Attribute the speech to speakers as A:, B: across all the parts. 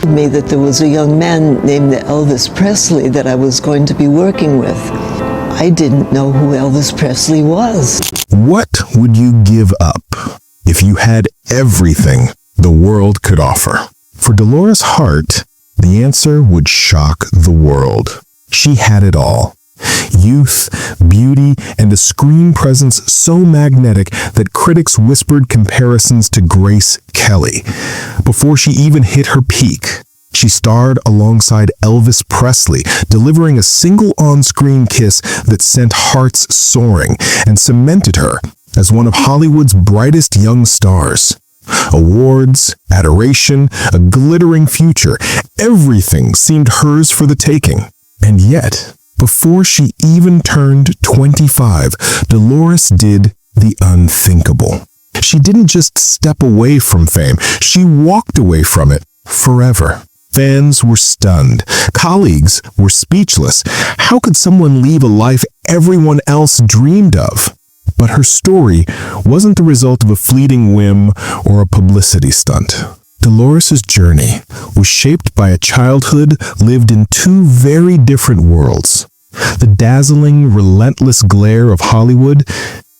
A: Me that there was a young man named Elvis Presley that I was going to be working with. I didn't know who Elvis Presley was.
B: What would you give up if you had everything the world could offer? For Dolores Hart, the answer would shock the world. She had it all. Youth, beauty, and a screen presence so magnetic that critics whispered comparisons to Grace Kelly. Before she even hit her peak, she starred alongside Elvis Presley, delivering a single on-screen kiss that sent hearts soaring and cemented her as one of Hollywood's brightest young stars. Awards, adoration, a glittering future, everything seemed hers for the taking. And yet, before she even turned 25, Dolores did the unthinkable. She didn't just step away from fame, she walked away from it forever. Fans were stunned. Colleagues were speechless. How could someone leave a life everyone else dreamed of? But her story wasn't the result of a fleeting whim or a publicity stunt. Dolores' journey was shaped by a childhood lived in two very different worlds. The dazzling, relentless glare of Hollywood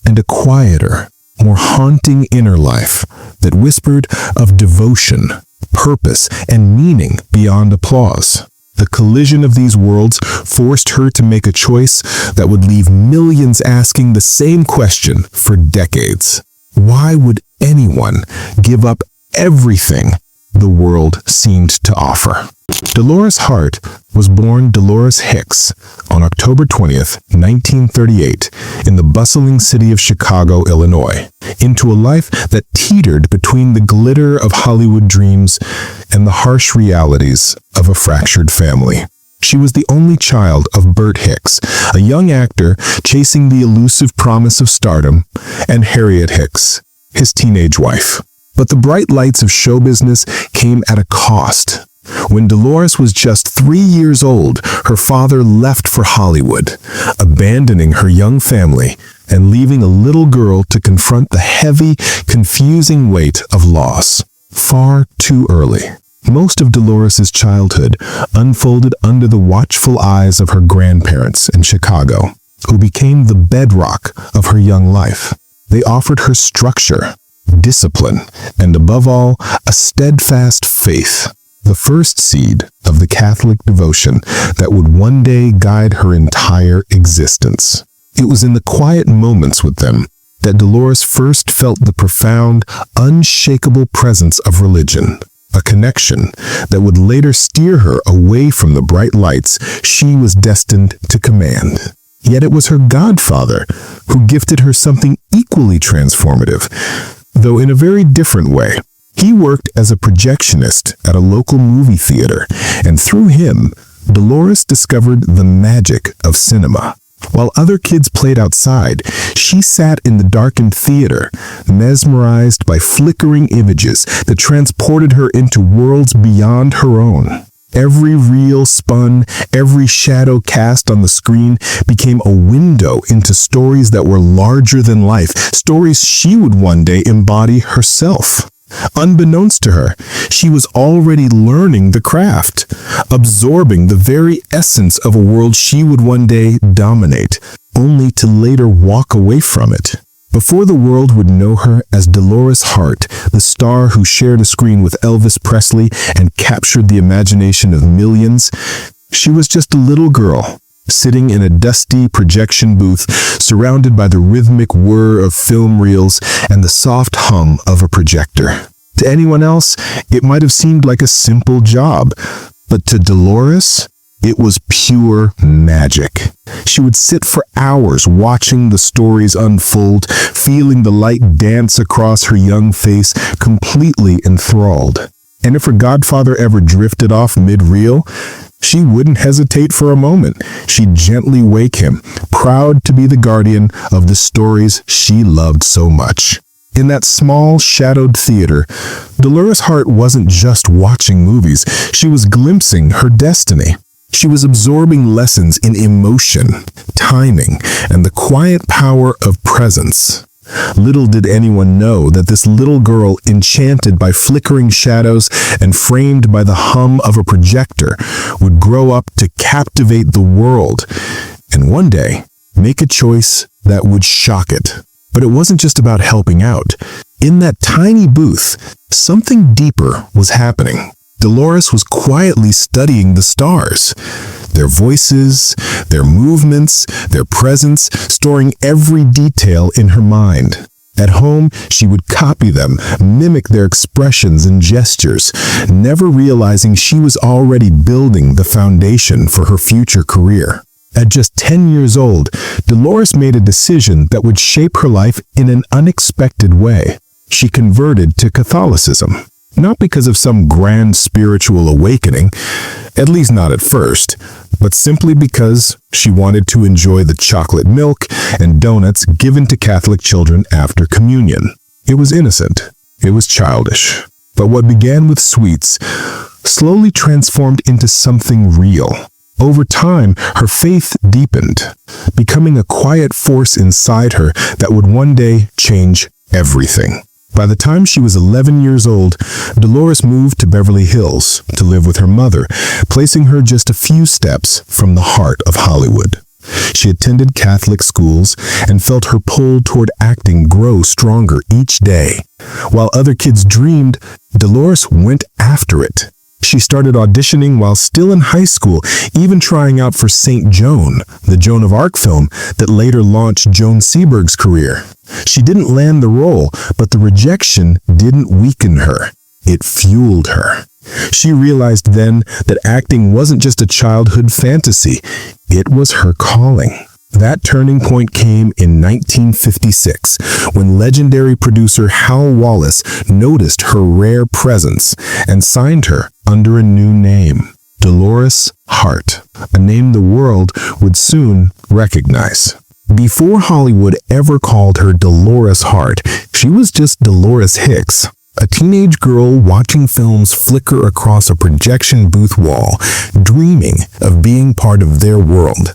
B: and a quieter, more haunting inner life that whispered of devotion, purpose, and meaning beyond applause. The collision of these worlds forced her to make a choice that would leave millions asking the same question for decades. Why would anyone give up everything the world seemed to offer? Dolores Hart was born Dolores Hicks on October 20th, 1938, in the bustling city of Chicago, Illinois, into a life that teetered between the glitter of Hollywood dreams and the harsh realities of a fractured family. She was the only child of Bert Hicks, a young actor chasing the elusive promise of stardom, and Harriet Hicks, his teenage wife. But the bright lights of show business came at a cost. When Dolores was just 3 years old, her father left for Hollywood, abandoning her young family and leaving a little girl to confront the heavy, confusing weight of loss. Far too early. Most of Dolores' childhood unfolded under the watchful eyes of her grandparents in Chicago, who became the bedrock of her young life. They offered her structure, discipline, and above all, a steadfast faith. The first seed of the Catholic devotion that would one day guide her entire existence. It was in the quiet moments with them that Dolores first felt the profound, unshakable presence of religion, a connection that would later steer her away from the bright lights she was destined to command. Yet it was her godfather who gifted her something equally transformative, though in a very different way. He worked as a projectionist at a local movie theater, and through him, Dolores discovered the magic of cinema. While other kids played outside, she sat in the darkened theater, mesmerized by flickering images that transported her into worlds beyond her own. Every reel spun, every shadow cast on the screen became a window into stories that were larger than life, stories she would one day embody herself. Unbeknownst to her, she was already learning the craft, absorbing the very essence of a world she would one day dominate, only to later walk away from it. Before the world would know her as Dolores Hart, the star who shared a screen with Elvis Presley and captured the imagination of millions, she was just a little girl, sitting in a dusty projection booth, surrounded by the rhythmic whir of film reels and the soft hum of a projector. To anyone else, it might have seemed like a simple job, but to Dolores, it was pure magic. She would sit for hours watching the stories unfold, feeling the light dance across her young face, completely enthralled. And if her godfather ever drifted off mid-reel, she wouldn't hesitate for a moment. She'd gently wake him, proud to be the guardian of the stories she loved so much. In that small, shadowed theater, Dolores Hart wasn't just watching movies, she was glimpsing her destiny. She was absorbing lessons in emotion, timing, and the quiet power of presence. Little did anyone know that this little girl, enchanted by flickering shadows and framed by the hum of a projector, would grow up to captivate the world and one day make a choice that would shock it. But it wasn't just about helping out. In that tiny booth, something deeper was happening. Dolores was quietly studying the stars, their voices, their movements, their presence, storing every detail in her mind. At home, she would copy them, mimic their expressions and gestures, never realizing she was already building the foundation for her future career. At just 10 years old, Dolores made a decision that would shape her life in an unexpected way. She converted to Catholicism. Not because of some grand spiritual awakening, at least not at first, but simply because she wanted to enjoy the chocolate milk and donuts given to Catholic children after communion. It was innocent. It was childish. But what began with sweets slowly transformed into something real. Over time, her faith deepened, becoming a quiet force inside her that would one day change everything. By the time she was 11 years old, Dolores moved to Beverly Hills to live with her mother, placing her just a few steps from the heart of Hollywood. She attended Catholic schools and felt her pull toward acting grow stronger each day. While other kids dreamed, Dolores went after it. She started auditioning while still in high school, even trying out for St. Joan, the Joan of Arc film that later launched Joan Seberg's career. She didn't land the role, but the rejection didn't weaken her. It fueled her. She realized then that acting wasn't just a childhood fantasy, it was her calling. That turning point came in 1956, when legendary producer Hal Wallace noticed her rare presence and signed her under a new name, Dolores Hart, a name the world would soon recognize. Before Hollywood ever called her Dolores Hart, she was just Dolores Hicks, a teenage girl watching films flicker across a projection booth wall, dreaming of being part of their world.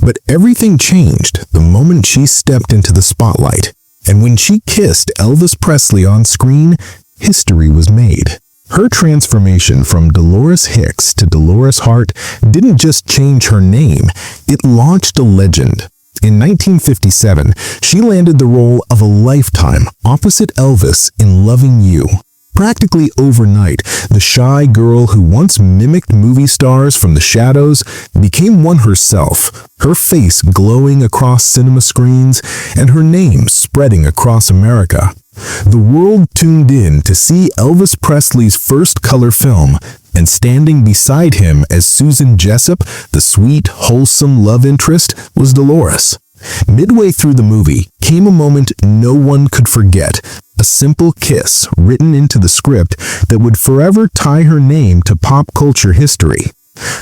B: But everything changed the moment she stepped into the spotlight. And when she kissed Elvis Presley on screen, history was made. Her transformation from Dolores Hicks to Dolores Hart didn't just change her name, it launched a legend. In 1957, she landed the role of a lifetime opposite Elvis in Loving You. Practically overnight, the shy girl who once mimicked movie stars from the shadows became one herself, her face glowing across cinema screens and her name spreading across America. The world tuned in to see Elvis Presley's first color film, and standing beside him as Susan Jessup, the sweet, wholesome love interest, was Dolores. Midway through the movie came a moment no one could forget, a simple kiss written into the script that would forever tie her name to pop culture history.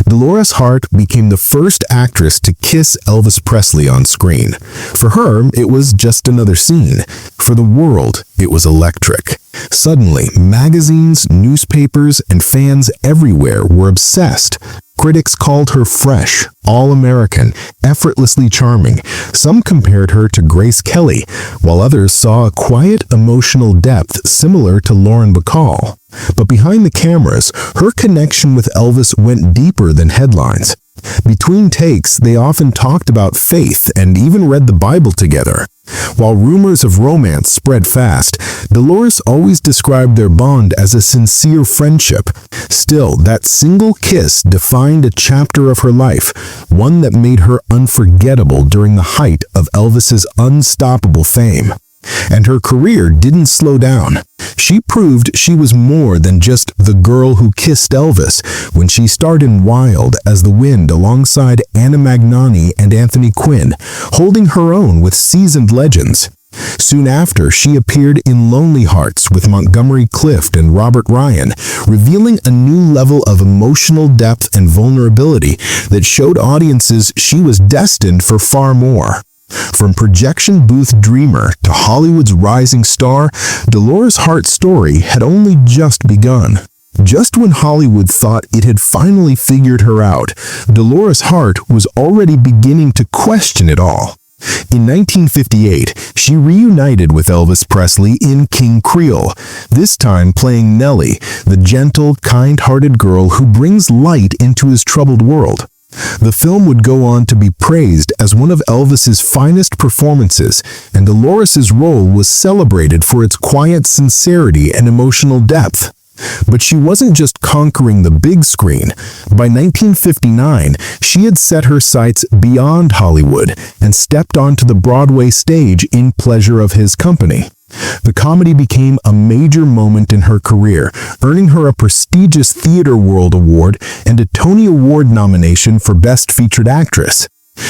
B: Dolores Hart became the first actress to kiss Elvis Presley on screen. For her, it was just another scene. For the world, it was electric. Suddenly, magazines, newspapers, and fans everywhere were obsessed. Critics called her fresh, all-American, effortlessly charming. Some compared her to Grace Kelly, while others saw a quiet, emotional depth similar to Lauren Bacall. But behind the cameras, her connection with Elvis went deeper than headlines. Between takes, they often talked about faith and even read the Bible together. While rumors of romance spread fast, Dolores always described their bond as a sincere friendship. Still, that single kiss defined a chapter of her life, one that made her unforgettable during the height of Elvis's unstoppable fame. And her career didn't slow down. She proved she was more than just the girl who kissed Elvis when she starred in Wild as the Wind alongside Anna Magnani and Anthony Quinn, holding her own with seasoned legends. Soon after, she appeared in Lonely Hearts with Montgomery Clift and Robert Ryan, revealing a new level of emotional depth and vulnerability that showed audiences she was destined for far more. From projection booth dreamer to Hollywood's rising star, Dolores Hart's story had only just begun. Just when Hollywood thought it had finally figured her out, Dolores Hart was already beginning to question it all. In 1958, she reunited with Elvis Presley in King Creole, this time playing Nellie, the gentle, kind-hearted girl who brings light into his troubled world. The film would go on to be praised as one of Elvis's finest performances, and Dolores's role was celebrated for its quiet sincerity and emotional depth. But she wasn't just conquering the big screen. By 1959, she had set her sights beyond Hollywood and stepped onto the Broadway stage in Pleasure of His Company. The comedy became a major moment in her career, earning her a prestigious Theatre World Award and a Tony Award nomination for Best Featured Actress.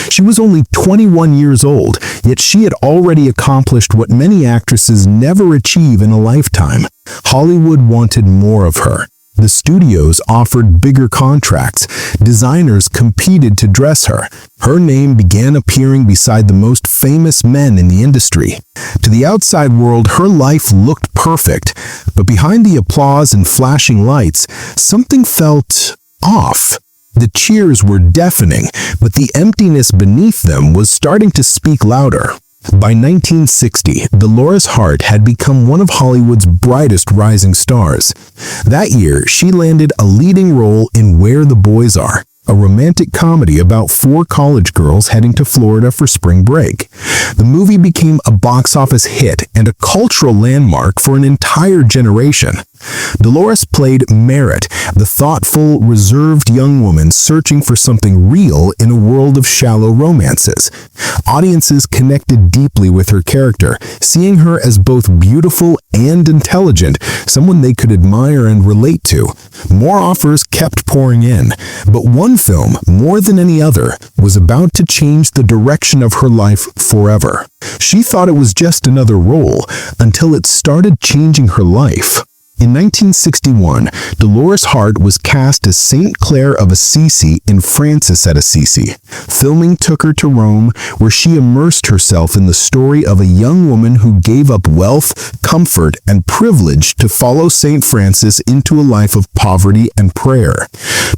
B: She was only 21 years old, yet she had already accomplished what many actresses never achieve in a lifetime. Hollywood wanted more of her. The studios offered bigger contracts. Designers competed to dress her. Her name began appearing beside the most famous men in the industry. To the outside world, her life looked perfect, but behind the applause and flashing lights, something felt off. The cheers were deafening, but the emptiness beneath them was starting to speak louder. By 1960, Dolores Hart had become one of Hollywood's brightest rising stars. That year, she landed a leading role in Where the Boys Are, a romantic comedy about 4 college girls heading to Florida for spring break. The movie became a box office hit and a cultural landmark for an entire generation. Dolores played Merritt, the thoughtful, reserved young woman searching for something real in a world of shallow romances. Audiences connected deeply with her character, seeing her as both beautiful and intelligent, someone they could admire and relate to. More offers kept pouring in, but one film, more than any other, was about to change the direction of her life forever. She thought it was just another role, until it started changing her life. In 1961, Dolores Hart was cast as Saint Clair of Assisi in Francis at Assisi. Filming took her to Rome, where she immersed herself in the story of a young woman who gave up wealth, comfort, and privilege to follow Saint Francis into a life of poverty and prayer.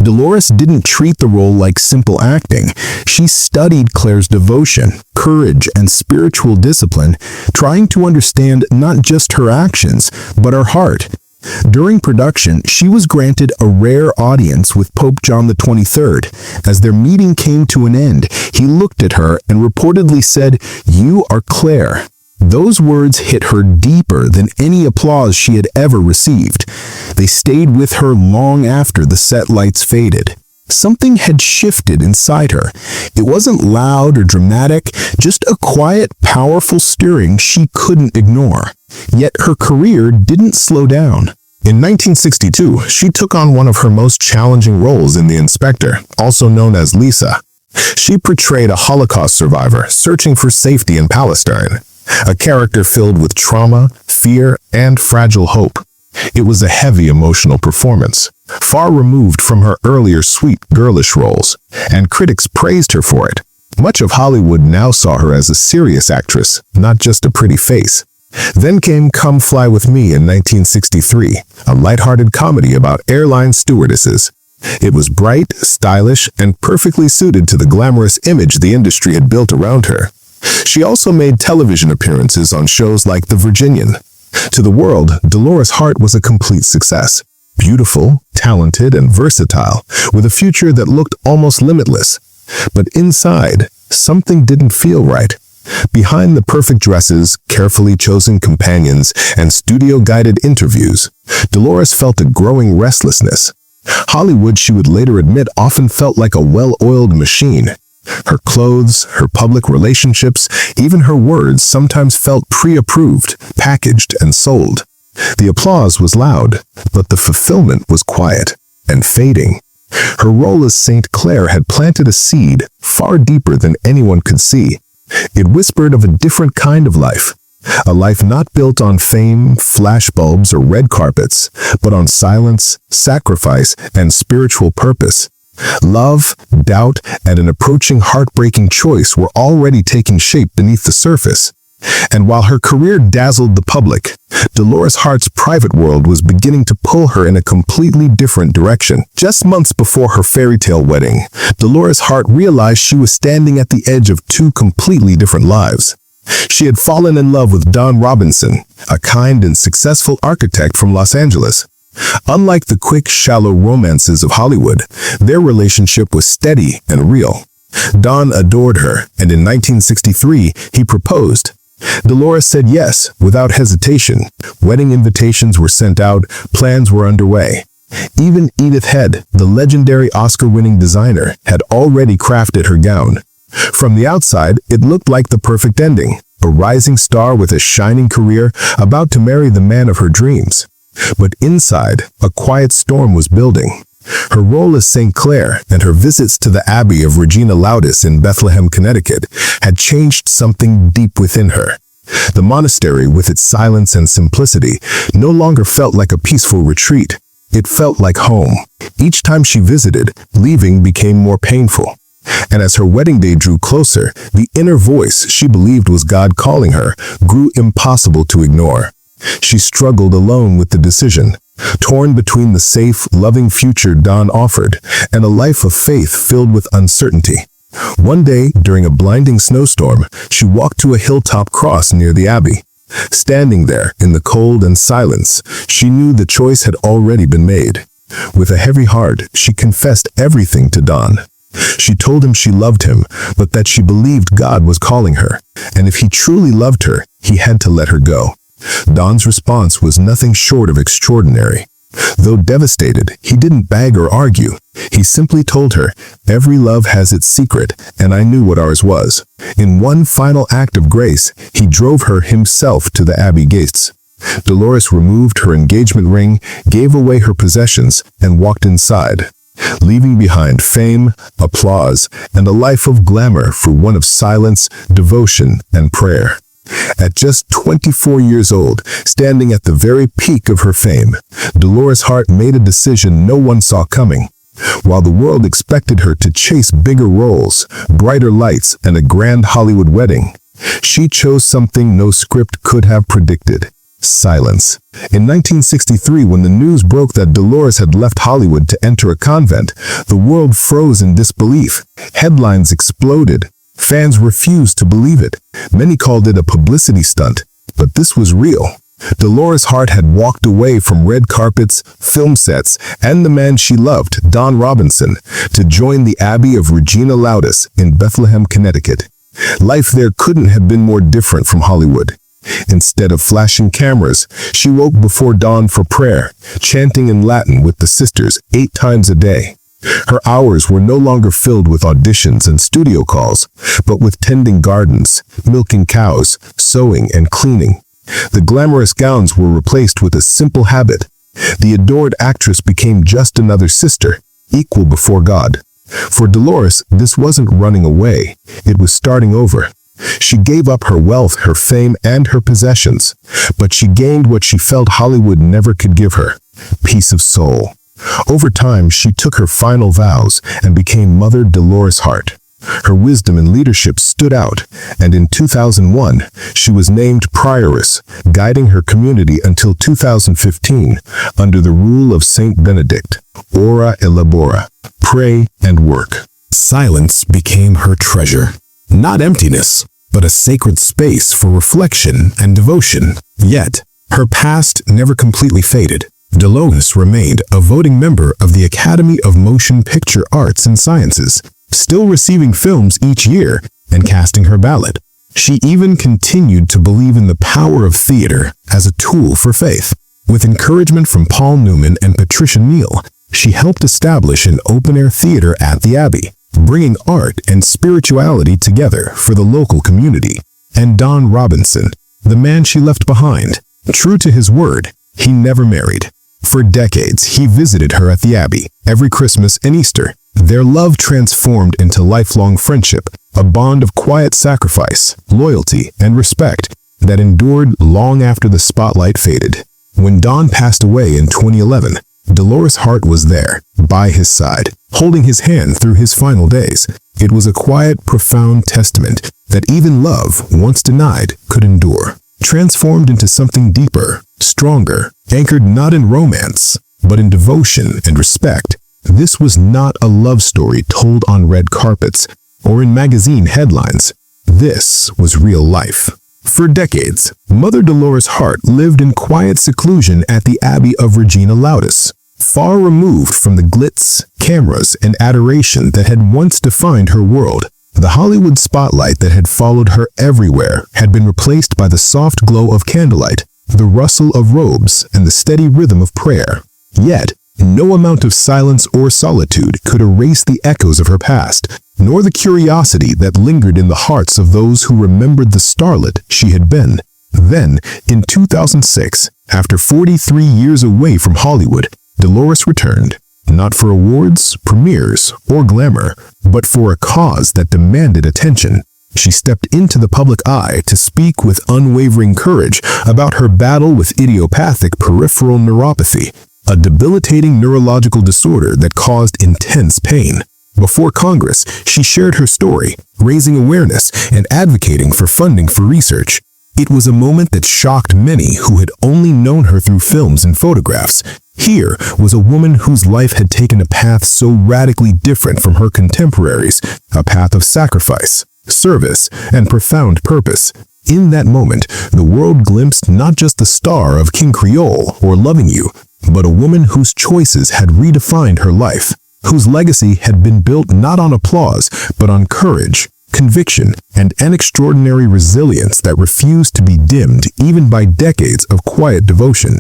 B: Dolores didn't treat the role like simple acting. She studied Claire's devotion, courage, and spiritual discipline, trying to understand not just her actions, but her heart. During production, she was granted a rare audience with Pope John XXIII. As their meeting came to an end, he looked at her and reportedly said, "You are Claire." Those words hit her deeper than any applause she had ever received. They stayed with her long after the set lights faded. Something had shifted inside her. It wasn't loud or dramatic, just a quiet, powerful stirring she couldn't ignore. Yet her career didn't slow down. In 1962, she took on one of her most challenging roles in The Inspector, also known as Lisa. She portrayed a Holocaust survivor searching for safety in Palestine, a character filled with trauma, fear, and fragile hope. It was a heavy emotional performance, far removed from her earlier sweet, girlish roles, and critics praised her for it. Much of Hollywood now saw her as a serious actress, not just a pretty face. Then came Come Fly With Me in 1963, a lighthearted comedy about airline stewardesses. It was bright, stylish, and perfectly suited to the glamorous image the industry had built around her. She also made television appearances on shows like The Virginian. To the world, Dolores Hart was a complete success. Beautiful, talented, and versatile, with a future that looked almost limitless. But inside, something didn't feel right. Behind the perfect dresses, carefully chosen companions, and studio-guided interviews, Dolores felt a growing restlessness. Hollywood, she would later admit, often felt like a well-oiled machine. Her clothes, her public relationships, even her words sometimes felt pre-approved, packaged, and sold. The applause was loud, but the fulfillment was quiet and fading. Her role as Saint Clair had planted a seed far deeper than anyone could see. It whispered of a different kind of life, a life not built on fame, flashbulbs, or red carpets, but on silence, sacrifice, and spiritual purpose. Love, doubt, and an approaching heartbreaking choice were already taking shape beneath the surface. And while her career dazzled the public, Dolores Hart's private world was beginning to pull her in a completely different direction. Just months before her fairy tale wedding, Dolores Hart realized she was standing at the edge of two completely different lives. She had fallen in love with Don Robinson, a kind and successful architect from Los Angeles. Unlike the quick, shallow romances of Hollywood, their relationship was steady and real. Don adored her, and in 1963, he proposed. Dolores said yes, without hesitation. Wedding invitations were sent out, plans were underway. Even Edith Head, the legendary Oscar-winning designer, had already crafted her gown. From the outside, it looked like the perfect ending. A rising star with a shining career, about to marry the man of her dreams. But inside, a quiet storm was building. Her role as St. Clair and her visits to the Abbey of Regina Laudis in Bethlehem, Connecticut, had changed something deep within her. The monastery, with its silence and simplicity, no longer felt like a peaceful retreat. It felt like home. Each time she visited, leaving became more painful. And as her wedding day drew closer, the inner voice she believed was God calling her grew impossible to ignore. She struggled alone with the decision, torn between the safe, loving future Don offered and a life of faith filled with uncertainty. One day, during a blinding snowstorm, she walked to a hilltop cross near the abbey. Standing there, in the cold and silence, she knew the choice had already been made. With a heavy heart, she confessed everything to Don. She told him she loved him, but that she believed God was calling her, and if he truly loved her, he had to let her go. Don's response was nothing short of extraordinary. Though devastated, he didn't beg or argue. He simply told her, "Every love has its secret, and I knew what ours was." In one final act of grace, he drove her himself to the abbey gates. Dolores removed her engagement ring, gave away her possessions, and walked inside, leaving behind fame, applause, and a life of glamour for one of silence, devotion, and prayer. At just 24 years old, standing at the very peak of her fame, Dolores Hart made a decision no one saw coming. While the world expected her to chase bigger roles, brighter lights, and a grand Hollywood wedding, she chose something no script could have predicted: silence. In 1963, when the news broke that Dolores had left Hollywood to enter a convent, the world froze in disbelief. Headlines exploded. Fans refused to believe it. Many called it a publicity stunt, but this was real. Dolores Hart had walked away from red carpets, film sets, and the man she loved, Don Robinson, to join the Abbey of Regina Laudis in Bethlehem, Connecticut. Life there couldn't have been more different from Hollywood. Instead of flashing cameras, she woke before dawn for prayer, chanting in Latin with the sisters 8 times a day. Her hours were no longer filled with auditions and studio calls, but with tending gardens, milking cows, sewing, and cleaning. The glamorous gowns were replaced with a simple habit. The adored actress became just another sister, equal before God. For Dolores, this wasn't running away, it was starting over. She gave up her wealth, her fame, and her possessions, but she gained what she felt Hollywood never could give her: peace of soul. Over time, she took her final vows and became Mother Dolores Hart. Her wisdom and leadership stood out, and in 2001, she was named prioress, guiding her community until 2015, under the rule of Saint Benedict. Ora et labora, pray and work. Silence became her treasure. Not emptiness, but a sacred space for reflection and devotion. Yet, her past never completely faded. Dolores remained a voting member of the Academy of Motion Picture Arts and Sciences, still receiving films each year and casting her ballot. She even continued to believe in the power of theater as a tool for faith. With encouragement from Paul Newman and Patricia Neal, she helped establish an open-air theater at the Abbey, bringing art and spirituality together for the local community. And Don Robinson, the man she left behind, true to his word, he never married. For decades, he visited her at the Abbey, every Christmas and Easter. Their love transformed into lifelong friendship, a bond of quiet sacrifice, loyalty, and respect that endured long after the spotlight faded. When Don passed away in 2011, Dolores Hart was there, by his side, holding his hand through his final days. It was a quiet, profound testament that even love, once denied, could endure. Transformed into something deeper, stronger, anchored not in romance, but in devotion and respect. This was not a love story told on red carpets or in magazine headlines. This was real life. For decades, Mother Dolores Hart lived in quiet seclusion at the Abbey of Regina Laudis, far removed from the glitz, cameras, and adoration that had once defined her world. The Hollywood spotlight that had followed her everywhere had been replaced by the soft glow of candlelight, the rustle of robes, and the steady rhythm of prayer. Yet, no amount of silence or solitude could erase the echoes of her past, nor the curiosity that lingered in the hearts of those who remembered the starlet she had been. Then, in 2006, after 43 years away from Hollywood, Dolores returned, not for awards, premieres, or glamour, but for a cause that demanded attention. She stepped into the public eye to speak with unwavering courage about her battle with idiopathic peripheral neuropathy, a debilitating neurological disorder that caused intense pain. Before Congress, she shared her story, raising awareness and advocating for funding for research. It was a moment that shocked many who had only known her through films and photographs. Here was a woman whose life had taken a path so radically different from her contemporaries, a path of sacrifice, service, and profound purpose. In that moment, the world glimpsed not just the star of King Creole or Loving You, but a woman whose choices had redefined her life, whose legacy had been built not on applause, but on courage, conviction, and an extraordinary resilience that refused to be dimmed even by decades of quiet devotion.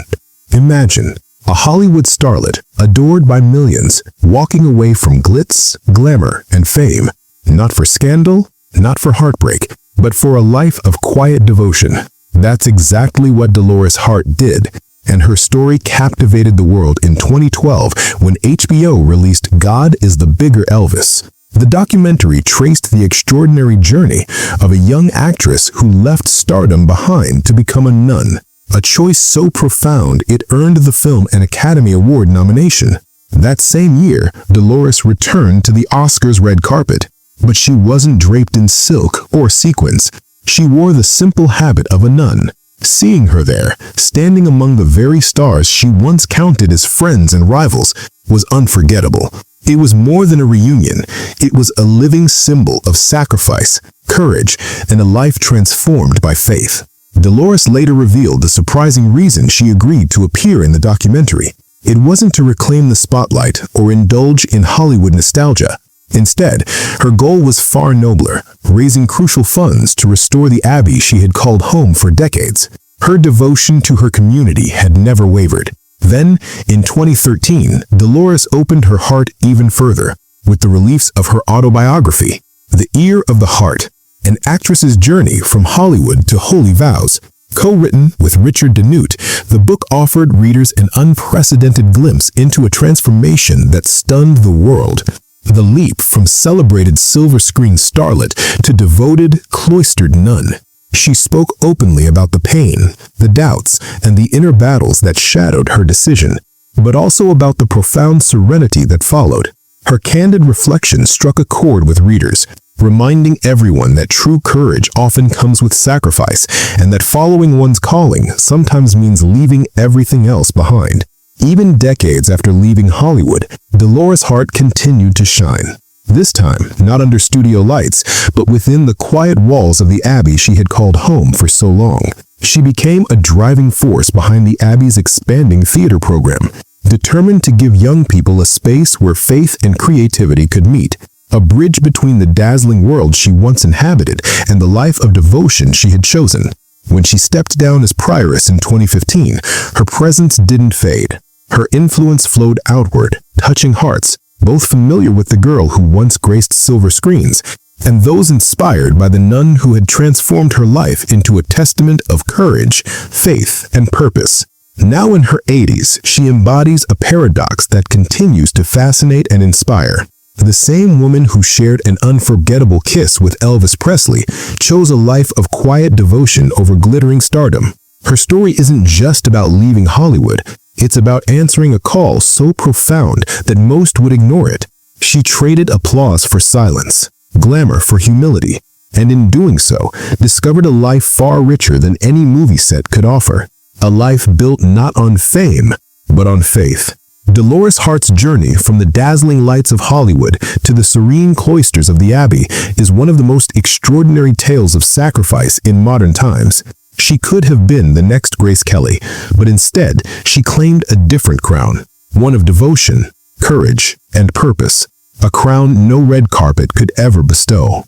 B: Imagine a Hollywood starlet, adored by millions, walking away from glitz, glamour, and fame, not for scandal, not for heartbreak, but for a life of quiet devotion. That's exactly what Dolores Hart did, and her story captivated the world in 2012 when HBO released God is the Bigger Elvis. The documentary traced the extraordinary journey of a young actress who left stardom behind to become a nun, a choice so profound it earned the film an Academy Award nomination. That same year, Dolores returned to the Oscars red carpet, but she wasn't draped in silk or sequins. She wore the simple habit of a nun. Seeing her there, standing among the very stars she once counted as friends and rivals, was unforgettable. It was more than a reunion. It was a living symbol of sacrifice, courage, and a life transformed by faith. Dolores later revealed the surprising reason she agreed to appear in the documentary. It wasn't to reclaim the spotlight or indulge in Hollywood nostalgia. Instead, her goal was far nobler, raising crucial funds to restore the Abbey she had called home for decades. Her devotion to her community had never wavered. Then, in 2013, Dolores opened her heart even further with the release of her autobiography, The Ear of the Heart, an actress's journey from Hollywood to holy vows. Co-written with Richard Denute, the book offered readers an unprecedented glimpse into a transformation that stunned the world. The leap from celebrated silver screen starlet to devoted, cloistered nun. She spoke openly about the pain, the doubts, and the inner battles that shadowed her decision, but also about the profound serenity that followed. Her candid reflection struck a chord with readers, reminding everyone that true courage often comes with sacrifice, and that following one's calling sometimes means leaving everything else behind. Even decades after leaving Hollywood, Dolores Hart continued to shine. This time, not under studio lights, but within the quiet walls of the Abbey she had called home for so long. She became a driving force behind the Abbey's expanding theater program, determined to give young people a space where faith and creativity could meet, a bridge between the dazzling world she once inhabited and the life of devotion she had chosen. When she stepped down as prioress in 2015, her presence didn't fade. Her influence flowed outward, touching hearts, both familiar with the girl who once graced silver screens, and those inspired by the nun who had transformed her life into a testament of courage, faith, and purpose. Now in her 80s, she embodies a paradox that continues to fascinate and inspire. The same woman who shared an unforgettable kiss with Elvis Presley chose a life of quiet devotion over glittering stardom. Her story isn't just about leaving Hollywood, It's about answering a call so profound that most would ignore it. She traded applause for silence, glamour for humility, and in doing so, discovered a life far richer than any movie set could offer. A life built not on fame, but on faith. Dolores Hart's journey from the dazzling lights of Hollywood to the serene cloisters of the Abbey is one of the most extraordinary tales of sacrifice in modern times. She could have been the next Grace Kelly, but instead, she claimed a different crown, one of devotion, courage, and purpose, a crown no red carpet could ever bestow.